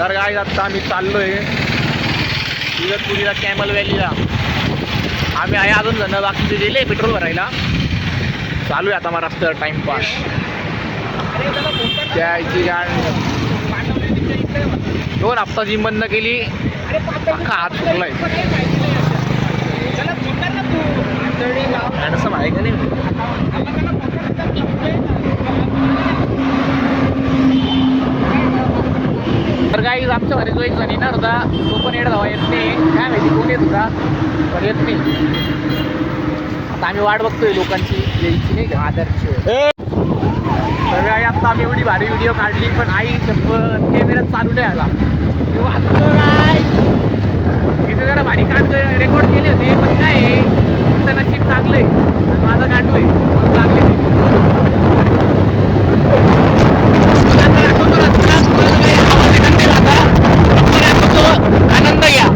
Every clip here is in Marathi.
तर काय आता आम्ही चाललोय इगतपुरीला कॅमल व्हॅलीला. आम्ही आहे अजून जण बाकीचे गेले पेट्रोल भरायला. चालू आहे आता मग रस्त्यावर टाइमपास. त्याची गाडी 2 हप्ता जिम बंद केली. अख्खा हात सुटलाय. हँडसम आहे का नाही? तर काही आमच्या घरी जो एक जण येणार होता तो पण येत धावा येत नाही. काय माहिती कोण येत होता पण येत नाही. आता आम्ही वाट बघतोय लोकांची यायची नाही का आदर्श. तर काही आता आम्ही एवढी भारी व्हिडिओ काढली पण आई शपथ कॅमेरा चालू नाही आला. काय इथे जरा भारी काढ रेकॉर्ड केले होते पण काय तुमचं नशीब चांगलंय माझं काढलोय चांगले. आनंद घ्या.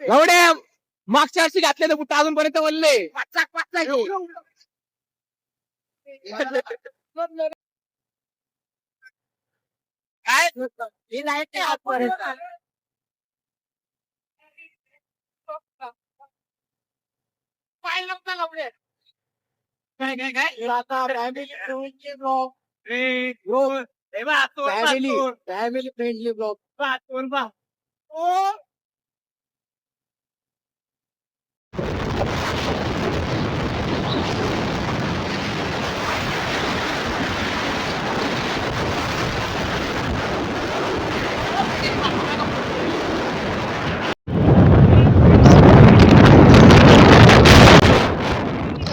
एवढे मागच्या वर्षी घातलेलं बुट अजूनपर्यंत वळले. Family friendly blog.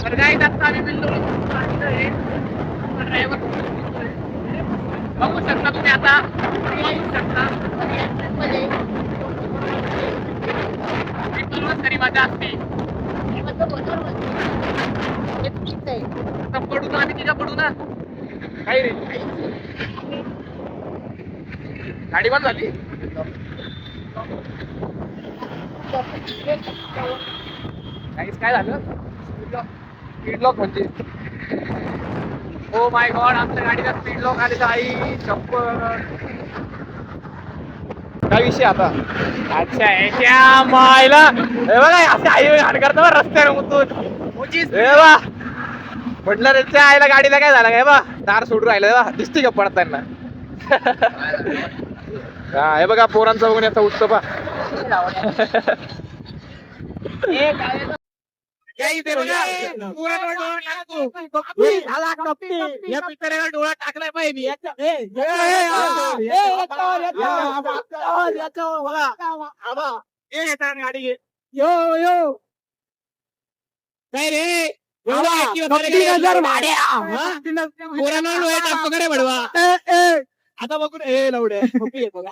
तर काय आता आम्ही बिल्लो ड्रायव्हर बघू शकता तुम्ही आता तरी मजा असते. पडू ना आम्ही तिघा पडू ना काही रे गाडी बंद झाली. काय झालं स्पीड लॉक म्हणजे ओ माय गॉड आमच्या गाडीला स्पीड लॉक आले तर आई चप्पल. काय विषय आता? अच्छा याच्या मायला हे बघा असे आई घाण करता बरं रस्त्यावर मुतून. हे बा म्हटलं रे त्या आईला गाडीला काय झालं काय बा दार सोडून राहिलं बा दिसते का पडताना. हा हे बघा पोरांचा बघून याचा उठतो बा. डोळा टाकलाय पाहिजे गाडी घे. यो काय रे डोळा टाकतो का रे बडवा. आता बघून हे लवड्या बघा.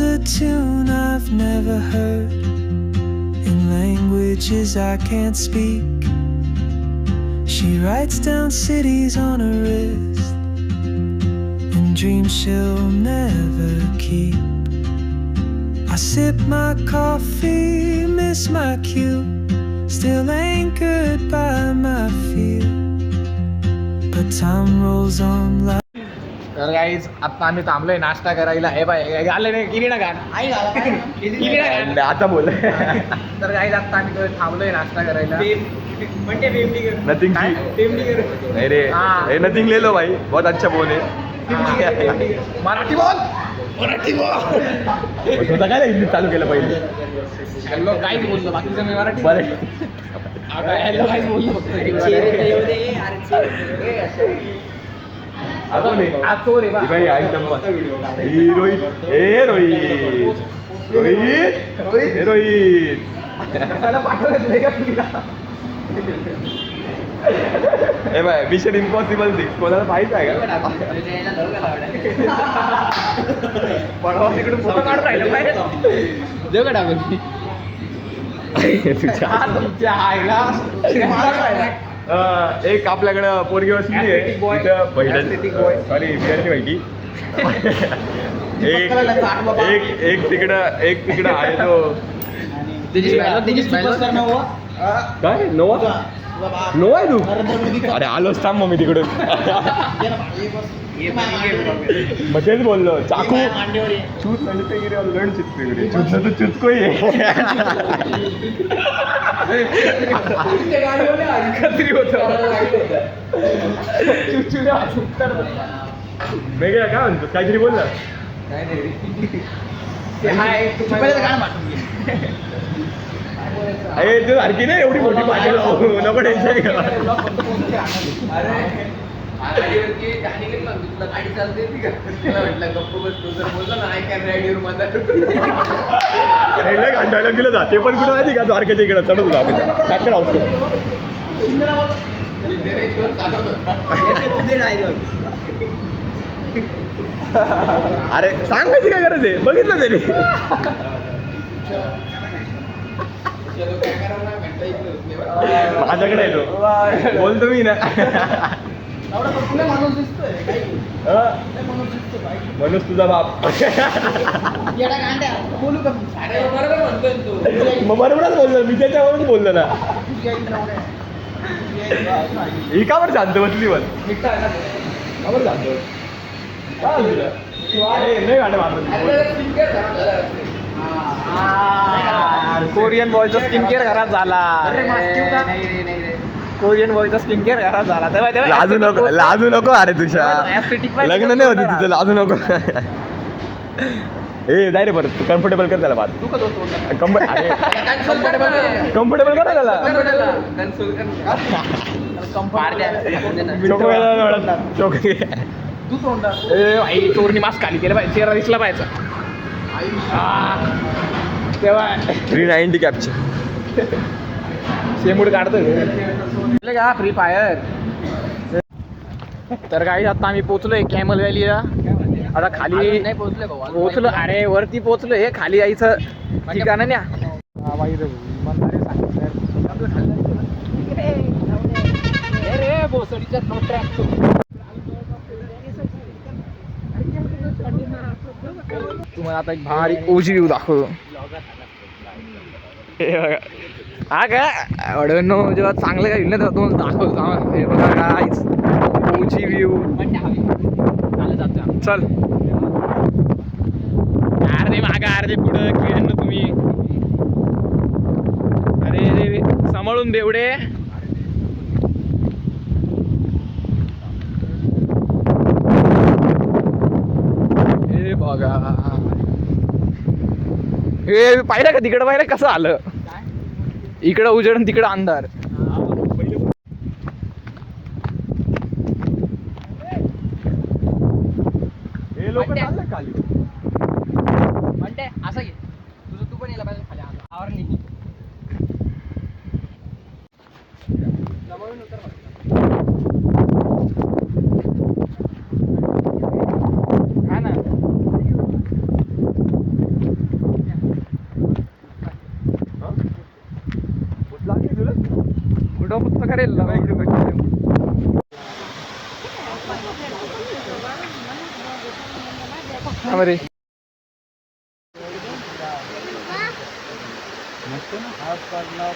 A tune I've never heard in languages I can't speak. She writes down cities on her wrist and dreams she'll never keep. I sip my coffee, miss my cue, still anchored by my fear, but time rolls on like. तर गाईज आता आम्ही थांबलोय नाश्ता करायला. हे बाय आले नाही किरी ना गाण आता बोल. तर गाईज आता आम्ही थांबलोय नाश्ता करायला. नथिंग नाही रे नथिंग ले लो भाई बहुत अच्छा बोल है. मराठी बोल मराठी बोल. तुझं काय हिंदी चालू केलं पहिले. हॅलो काहीच बोललो बाकीचं मी मराठी बरं. हॅलो काहीच बोललो फक्त. रोहित ए रोहित रोहित रोहित ए बाय मिशन इम्पॉसिबल 6 कोणाला माहित आहे का तिकडून फोटो काढून राहिलं पाहिजे देऊ का टाकून एक आपल्याकडं पोरगी बसली आहे सॉरी बिहारची माहिती एक तिकडं आहे तो काय नोवा आहे तू अरे आलोच थांब मग मी तिकडून मग तेच बोललो चाकू चूत नडते गिरे लढ चितते गिरे चूत न तो चुतको ही वेगळा काय म्हणतो काहीतरी बोल ना अरे तू सारखी नाही एवढी मोठी पाहिजे नको टेन्शन गाडी चालते अरे घंटायला गेलं जा ते पण कुठं माहिती का द्वारकेच्या इकडं चढत होता आम्ही काय राहतो अरे सांग माहिती काय गरज आहे बघितलं त्याने माझ्याकडे येतो बोलतो मी ना म्हणून तुझा बाप मग बरोबरच बोललो मी त्याच्यावरच बोललो ना ही का बरं शांत बसली पण का बरं शांत नाही गाणं मारत कोरियन बॉयचा स्किन केअर घरात झाला कोरियन बॉयचा स्किन केअर घरात झाला तेव्हा लाजू नको अरे तुझ्या लग्न नाही होती तिथं लाजू नको ए जाय रे परत कम्फर्टेबल कर त्याला बात कम्फर्टेबल कर त्याला चोरणी मास्क खाली केलं पाहिजे चेहरा दिसला पाहिजे तेव्हा 390 कॅप्चर शेमूड काढतो का फ्री फायर तर काही आता आम्ही पोचलोय कॅमल व्हॅलीला आता खाली नाही पोचलो अरे वरती पोचलो हे खाली यायचं ठिकाण ना तुम्हाला आता एक भारी ओजी व्ह्यू दाखवतो हा का अडवणं जेव्हा चांगलं काही ना तेव्हा तुम्हाला दाखवतो हे बघा काहीच ओजी व्ह्यू चल अर्धे मागा अर्धे पुढं खेळ ना तुम्ही अरे सांभाळून बेवडे हे बघा हे पाहिलं का तिकडं पाहिलं कसं आलं इकडं उजेड आणि तिकडं अंधार हे लोक चाललं खाली म्हणते असं घे तुझं तू पण यायला पाहिजे खाली आवर नाही हा ना कुठं पुस्तक करेल ना बरे मस्त ना हात काढला